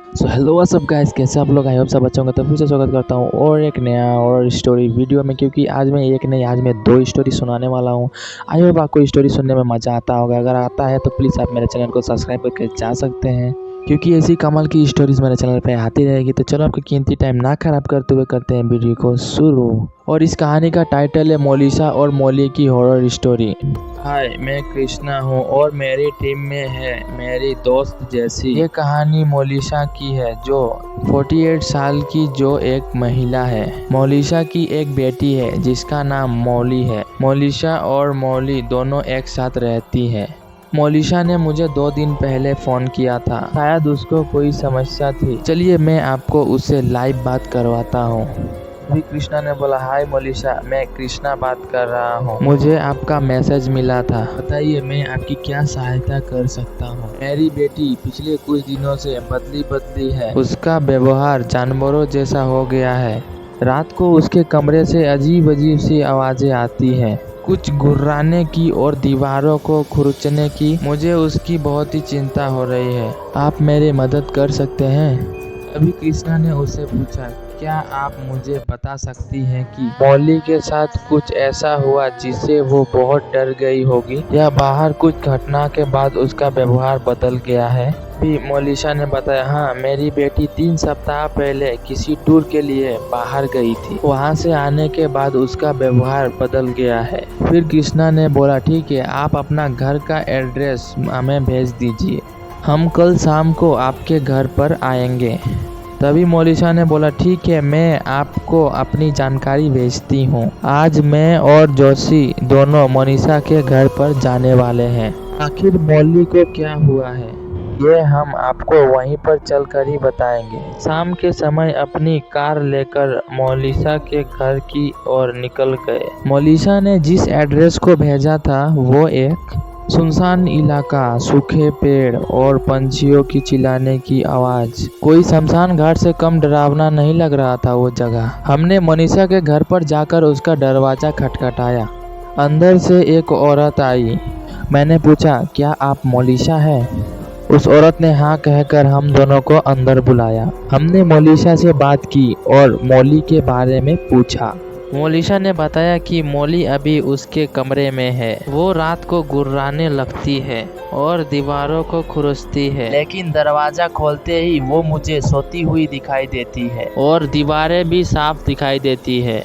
So hello what's up guys, कैसे आप लोग? आई होप सब अच्छे होंगे। तो फिर से स्वागत करता हूँ और एक नया और स्टोरी वीडियो में, क्योंकि आज मैं दो स्टोरी सुनाने वाला हूँ। आई होप आपको स्टोरी सुनने में मज़ा आता होगा। अगर आता है तो प्लीज़ आप मेरे चैनल को सब्सक्राइब करके जा सकते हैं, क्योंकि ऐसी कमाल की स्टोरीज मेरे चैनल पे आती रहेगी। तो चलो आपका कीमती टाइम ना खराब करते हुए करते हैं वीडियो को शुरू। और इस कहानी का टाइटल है मोलिशा और मौली की हॉरर स्टोरी। हाय, मैं कृष्णा हूँ और मेरी टीम में है मेरी दोस्त जैसी। ये कहानी मोलिशा की है, जो 48 साल की, जो एक महिला है। मोलिशा की एक बेटी है जिसका नाम मौली है। मोलिशा और मौली दोनों एक साथ रहती है। मोलिशा ने मुझे 2 दिन पहले फ़ोन किया था, शायद उसको कोई समस्या थी। चलिए मैं आपको उससे लाइव बात करवाता हूँ। अभी कृष्णा ने बोला, हाय मोलिशा, मैं कृष्णा बात कर रहा हूँ। मुझे आपका मैसेज मिला था, बताइए मैं आपकी क्या सहायता कर सकता हूँ। मेरी बेटी पिछले कुछ दिनों से बदली है। उसका व्यवहार जानवरों जैसा हो गया है। रात को उसके कमरे से अजीब अजीब सी आवाज़ें आती हैं, कुछ गुर्राने की और दीवारों को खुरचने की। मुझे उसकी बहुत ही चिंता हो रही है। आप मेरी मदद कर सकते हैं? अभी कृष्णा ने उससे पूछा, क्या आप मुझे बता सकती हैं कि मौली के साथ कुछ ऐसा हुआ जिससे वो बहुत डर गई होगी, या बाहर कुछ घटना के बाद उसका व्यवहार बदल गया है? भी मोलिशा ने बताया, हाँ, मेरी बेटी 3 सप्ताह पहले किसी टूर के लिए बाहर गई थी। वहाँ से आने के बाद उसका व्यवहार बदल गया है। फिर कृष्णा ने बोला, ठीक है, आप अपना घर का एड्रेस हमें भेज दीजिए, हम कल शाम को आपके घर पर आएंगे। तभी मोलिशा ने बोला, ठीक है, मैं आपको अपनी जानकारी भेजती हूँ। आज मैं और जोशी दोनों मोनिशा के घर पर जाने वाले हैं। आखिर मौली को क्या हुआ है, ये हम आपको वहीं पर चलकर ही बताएंगे। शाम के समय अपनी कार लेकर मोलिशा के घर की ओर निकल गए। मोलिशा ने जिस एड्रेस को भेजा था वो एक सुनसान इलाका, सूखे पेड़ और पंछियों की चिल्लाने की आवाज। कोई शमशान घाट से कम डरावना नहीं लग रहा था वो जगह। हमने मोनिशा के घर पर जाकर उसका दरवाजा खटखटाया। अंदर से एक औरत आई। मैंने पूछा, क्या आप मोलिशा है? उस औरत ने हाँ कहकर हम दोनों को अंदर बुलाया। हमने मोलिशा से बात की और मौली के बारे में पूछा। मोलिशा ने बताया कि मौली अभी उसके कमरे में है। वो रात को गुर्राने लगती है और दीवारों को खुरचती है, लेकिन दरवाजा खोलते ही वो मुझे सोती हुई दिखाई देती है और दीवारें भी साफ दिखाई देती है।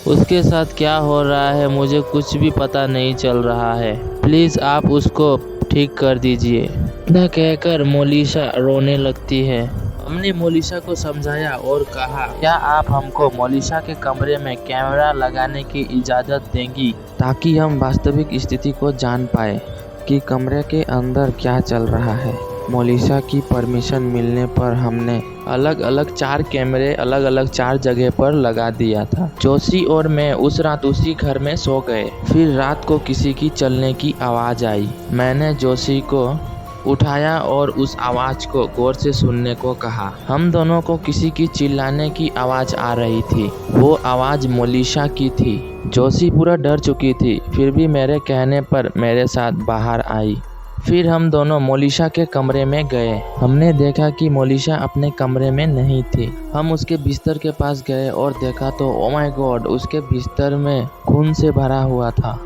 उसके साथ क्या हो रहा है मुझे कुछ भी पता नहीं चल रहा है। प्लीज आप उसको ठीक कर दीजिए। इतना कहकर मोलिशा रोने लगती है। हमने मोलिशा को समझाया और कहा, क्या आप हमको मोलिशा के कमरे में कैमरा लगाने की इजाज़त देंगी, ताकि हम वास्तविक स्थिति को जान पाए कि कमरे के अंदर क्या चल रहा है। मोलिशा की परमिशन मिलने पर हमने अलग अलग 4 कैमरे अलग अलग 4 जगह पर लगा दिया था। जोशी और मैं उस रात उसी घर में सो गए। फिर रात को किसी की चलने की आवाज़ आई। मैंने जोशी को उठाया और उस आवाज़ को गौर से सुनने को कहा। हम दोनों को किसी की चिल्लाने की आवाज़ आ रही थी। वो आवाज़ मोलिशा की थी। जोशी पूरा डर चुकी थी, फिर भी मेरे कहने पर मेरे साथ बाहर आई। फिर हम दोनों मोलिशा के कमरे में गए। हमने देखा कि मोलिशा अपने कमरे में नहीं थी। हम उसके बिस्तर के पास गए और देखा तो ओ माय गॉड, उसके बिस्तर में खून से भरा हुआ था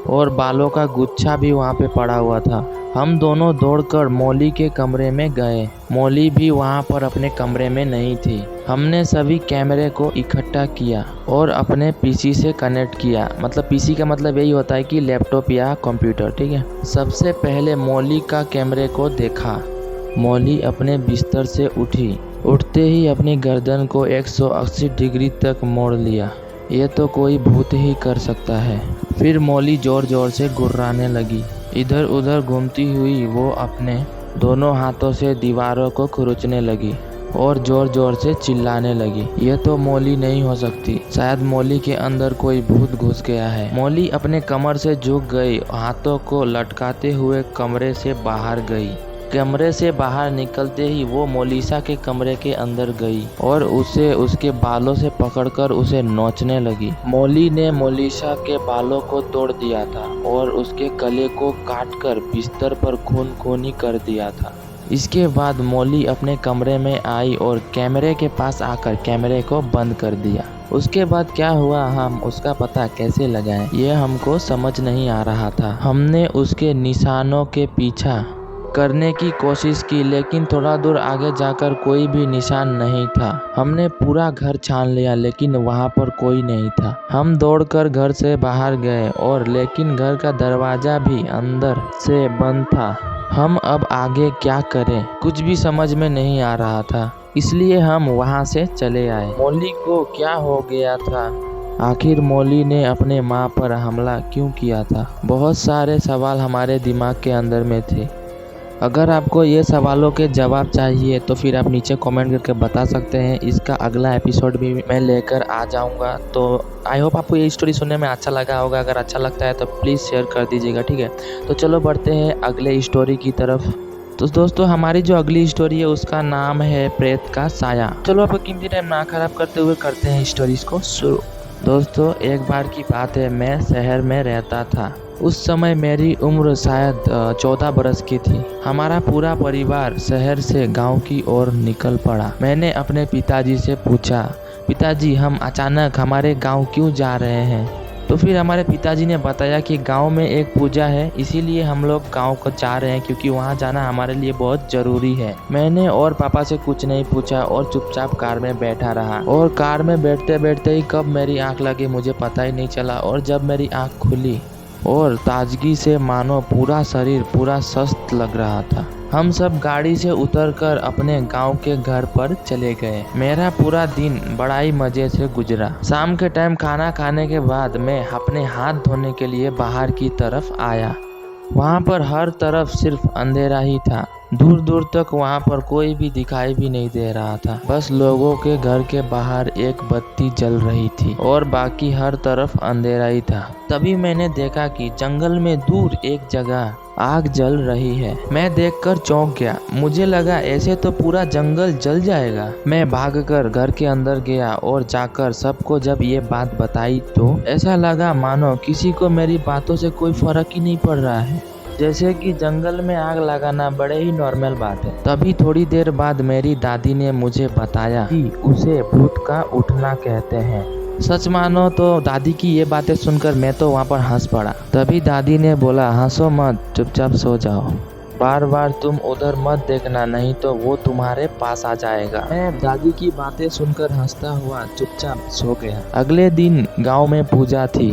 और बालों का गुच्छा भी वहाँ पे पड़ा हुआ था। हम दोनों दौड़कर मौली के कमरे में गए। मौली भी वहाँ पर अपने कमरे में नहीं थी। हमने सभी कैमरे को इकट्ठा किया और अपने पीसी से कनेक्ट किया। मतलब पीसी का मतलब यही होता है कि लैपटॉप या कंप्यूटर, ठीक है। सबसे पहले मौली का कैमरे को देखा। मौली अपने बिस्तर से उठी। उठते ही अपनी गर्दन को 180 डिग्री तक मोड़ लिया। ये तो कोई भूत ही कर सकता है। फिर मौली जोर जोर से गुर्राने लगी। इधर उधर घूमती हुई वो अपने दोनों हाथों से दीवारों को खुरचने लगी और जोर जोर से चिल्लाने लगी। ये तो मौली नहीं हो सकती, शायद मौली के अंदर कोई भूत घुस गया है। मौली अपने कमर से झुक गई, हाथों को लटकाते हुए कमरे से बाहर गई। कमरे से बाहर निकलते ही वो मोलिशा के कमरे के अंदर गई और उसे उसके बालों से पकड़कर उसे नोचने लगी। मौली ने मोलिशा के बालों को तोड़ दिया था और उसके गले को काटकर बिस्तर पर खून खूनी कर दिया था। इसके बाद मौली अपने कमरे में आई और कैमरे के पास आकर कैमरे को बंद कर दिया। उसके बाद क्या हुआ, हम उसका पता कैसे लगाएं, ये हमको समझ नहीं आ रहा था। हमने उसके निशानों के पीछा करने की कोशिश की, लेकिन थोड़ा दूर आगे जाकर कोई भी निशान नहीं था। हमने पूरा घर छान लिया, लेकिन वहाँ पर कोई नहीं था। हम दौड़कर घर से बाहर गए और लेकिन घर का दरवाजा भी अंदर से बंद था। हम अब आगे क्या करें, कुछ भी समझ में नहीं आ रहा था, इसलिए हम वहाँ से चले आए। मौली को क्या हो गया था? आखिर मौली ने अपने माँ पर हमला क्यों किया था? बहुत सारे सवाल हमारे दिमाग के अंदर में थे। अगर आपको ये सवालों के जवाब चाहिए तो फिर आप नीचे कमेंट करके बता सकते हैं। इसका अगला एपिसोड भी मैं लेकर आ जाऊंगा। तो आई होप आपको ये स्टोरी सुनने में अच्छा लगा होगा। अगर अच्छा लगता है तो प्लीज़ शेयर कर दीजिएगा, ठीक है। तो चलो बढ़ते हैं अगले स्टोरी की तरफ। तो दोस्तों, हमारी जो अगली स्टोरी है उसका नाम है प्रेत का साया। चलो आप कीमती टाइम ना खराब करते हुए करते हैं स्टोरीज को शुरू। दोस्तों, एक बार की बात है, मैं शहर में रहता था। उस समय मेरी उम्र शायद 14 बरस की थी। हमारा पूरा परिवार शहर से गांव की ओर निकल पड़ा। मैंने अपने पिताजी से पूछा, पिताजी हम अचानक हमारे गांव क्यों जा रहे हैं? तो फिर हमारे पिताजी ने बताया कि गांव में एक पूजा है, इसीलिए हम लोग गांव को जा रहे हैं, क्योंकि वहां जाना हमारे लिए बहुत जरूरी है। मैंने और पापा से कुछ नहीं पूछा और चुपचाप कार में बैठा रहा। और कार में बैठते बैठते ही कब मेरी आंख लगी मुझे पता ही नहीं चला। और जब मेरी आंख खुली और ताजगी से मानो पूरा शरीर पूरा स्वस्थ लग रहा था। हम सब गाड़ी से उतरकर अपने गांव के घर पर चले गए। मेरा पूरा दिन बड़ा ही मजे से गुजरा। शाम के टाइम खाना खाने के बाद मैं अपने हाथ धोने के लिए बाहर की तरफ आया। वहाँ पर हर तरफ सिर्फ अंधेरा ही था। दूर दूर तक वहाँ पर कोई भी दिखाई भी नहीं दे रहा था। बस लोगों के घर के बाहर एक बत्ती जल रही थी और बाकी हर तरफ अंधेरा ही था। तभी मैंने देखा कि जंगल में दूर एक जगह आग जल रही है। मैं देखकर चौंक गया। मुझे लगा ऐसे तो पूरा जंगल जल जाएगा। मैं भागकर घर के अंदर गया और जाकर सबको जब ये बात बताई तो ऐसा लगा मानो किसी को मेरी बातों से कोई फर्क ही नहीं पड़ रहा है, जैसे कि जंगल में आग लगाना बड़े ही नॉर्मल बात है। तभी थोड़ी देर बाद मेरी दादी ने मुझे बताया कि उसे भूत का उठना कहते हैं। सच मानो तो दादी की ये बातें सुनकर मैं तो वहाँ पर हंस पड़ा। तभी दादी ने बोला, हंसो मत, चुपचाप सो जाओ। बार बार तुम उधर मत देखना, नहीं तो वो तुम्हारे पास आ जाएगा। मैं दादी की बातें सुनकर हंसता हुआ चुपचाप सो गया। अगले दिन गांव में पूजा थी,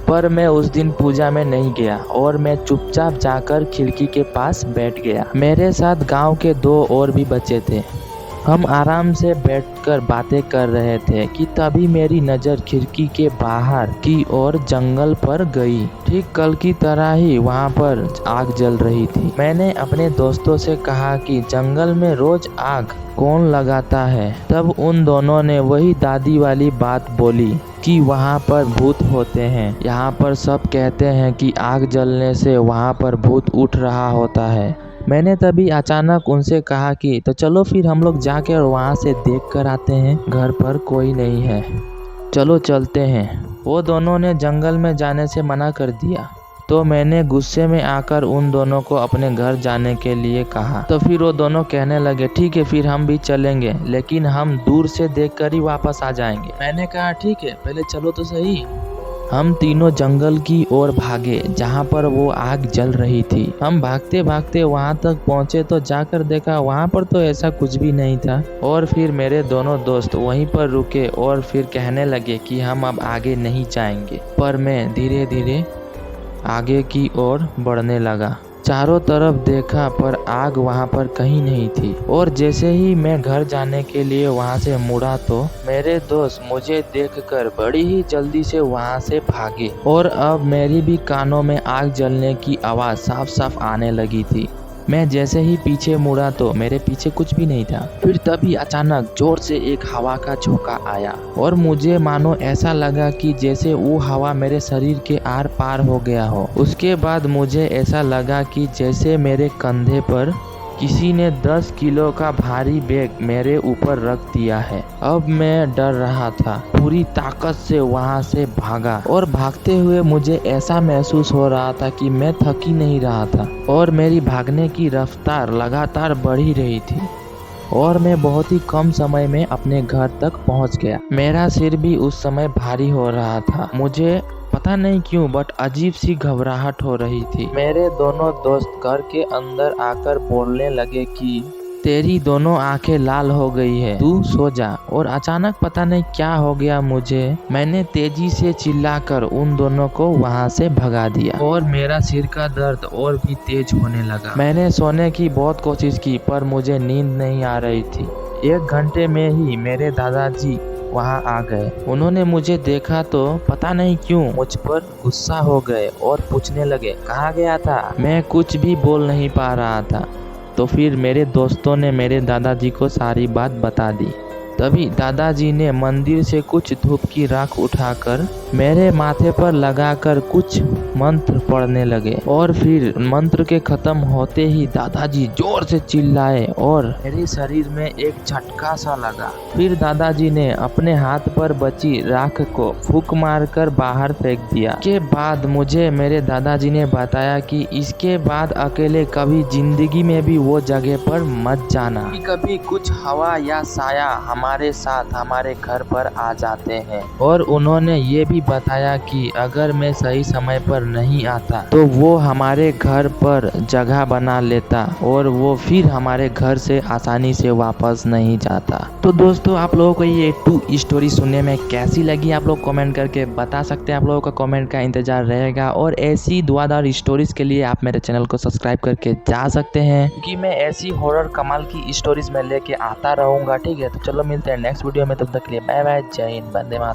पर मैं उस दिन पूजा में नहीं गया और मैं चुपचाप जाकर खिड़की के पास बैठ गया। मेरे साथ गांव के 2 और भी बच्चे थे। हम आराम से बैठकर बातें कर रहे थे कि तभी मेरी नज़र खिड़की के बाहर की ओर जंगल पर गई। ठीक कल की तरह ही वहाँ पर आग जल रही थी। मैंने अपने दोस्तों से कहा कि जंगल में रोज आग कौन लगाता है? तब उन दोनों ने वही दादी वाली बात बोली कि वहाँ पर भूत होते हैं। यहाँ पर सब कहते हैं कि आग जलने से वहाँ पर भूत उठ रहा होता है। मैंने तभी अचानक उनसे कहा कि तो चलो फिर हम लोग जाके और वहाँ से देख कर आते हैं, घर पर कोई नहीं है, चलो चलते हैं। वो दोनों ने जंगल में जाने से मना कर दिया। तो मैंने गुस्से में आकर उन दोनों को अपने घर जाने के लिए कहा। तो फिर वो दोनों कहने लगे, ठीक है फिर हम भी चलेंगे, लेकिन हम दूर से देखकर ही वापस आ जाएंगे। मैंने कहा ठीक है, पहले चलो तो सही। हम तीनों जंगल की ओर भागे जहाँ पर वो आग जल रही थी। हम भागते भागते वहाँ तक पहुँचे तो जाकर देखा वहाँ पर तो ऐसा कुछ भी नहीं था। और फिर मेरे दोनों दोस्त वहीं पर रुके और फिर कहने लगे कि हम अब आगे नहीं जाएंगे। पर मैं धीरे धीरे आगे की ओर बढ़ने लगा। चारों तरफ देखा पर आग वहाँ पर कहीं नहीं थी। और जैसे ही मैं घर जाने के लिए वहाँ से मुड़ा तो मेरे दोस्त मुझे देखकर बड़ी ही जल्दी से वहाँ से भागे। और अब मेरी भी कानों में आग जलने की आवाज़ साफ साफ आने लगी थी। मैं जैसे ही पीछे मुड़ा तो मेरे पीछे कुछ भी नहीं था। फिर तभी अचानक जोर से एक हवा का झोंका आया और मुझे मानो ऐसा लगा कि जैसे वो हवा मेरे शरीर के आर पार हो गया हो। उसके बाद मुझे ऐसा लगा कि जैसे मेरे कंधे पर किसी ने 10 किलो का भारी बैग मेरे ऊपर रख दिया है। अब मैं डर रहा था, पूरी ताकत से वहां से भागा और भागते हुए मुझे ऐसा महसूस हो रहा था कि मैं थक ही नहीं रहा था और मेरी भागने की रफ्तार लगातार बढ़ ही रही थी और मैं बहुत ही कम समय में अपने घर तक पहुंच गया। मेरा सिर भी उस समय भारी हो रहा था। मुझे पता नहीं क्यों बट अजीब सी घबराहट हो रही थी। मेरे दोनों दोस्त घर के अंदर आकर बोलने लगे कि तेरी दोनों आंखें लाल हो गई है, तू सो जा। और अचानक पता नहीं क्या हो गया मुझे, मैंने तेजी से चिल्लाकर उन दोनों को वहां से भगा दिया और मेरा सिर का दर्द और भी तेज होने लगा। मैंने सोने की बहुत कोशिश की पर मुझे नींद नहीं आ रही थी। 1 घंटे में ही मेरे दादाजी वहां आ गए। उन्होंने मुझे देखा तो पता नहीं क्यों मुझ पर गुस्सा हो गए और पूछने लगे कहाँ गया था। मैं कुछ भी बोल नहीं पा रहा था। तो फिर मेरे दोस्तों ने मेरे दादाजी को सारी बात बता दी। तभी दादाजी ने मंदिर से कुछ धूप की राख उठाकर मेरे माथे पर लगाकर कुछ मंत्र पढ़ने लगे और फिर मंत्र के खत्म होते ही दादाजी जोर से चिल्लाए और मेरे शरीर में एक झटका सा लगा। फिर दादाजी ने अपने हाथ पर बची राख को फूंक मारकर बाहर फेंक दिया। के बाद मुझे मेरे दादाजी ने बताया कि इसके बाद अकेले कभी जिंदगी में भी वो जगह पर मत जाना। कभी कुछ हवा या साया हमारे साथ हमारे घर पर आ जाते हैं। और उन्होंने ये भी बताया कि अगर मैं सही समय पर नहीं आता तो वो हमारे घर पर जगह बना लेता और वो फिर हमारे घर से आसानी से वापस नहीं जाता। तो दोस्तों आप लोगों को ये 2 स्टोरी सुनने में कैसी लगी आप लोग कमेंट करके बता सकते हैं। आप लोगों का कमेंट का इंतजार रहेगा और ऐसी धुआंधार स्टोरीज के लिए आप मेरे चैनल को सब्सक्राइब करके जा सकते हैं क्योंकि मैं ऐसी हॉरर कमाल की स्टोरीज में लेके आता रहूंगा। ठीक है, तो चलो मिलते हैं नेक्स्ट वीडियो में, तब तक के लिए बाय बाय, जय हिंद, वंदे मातरम।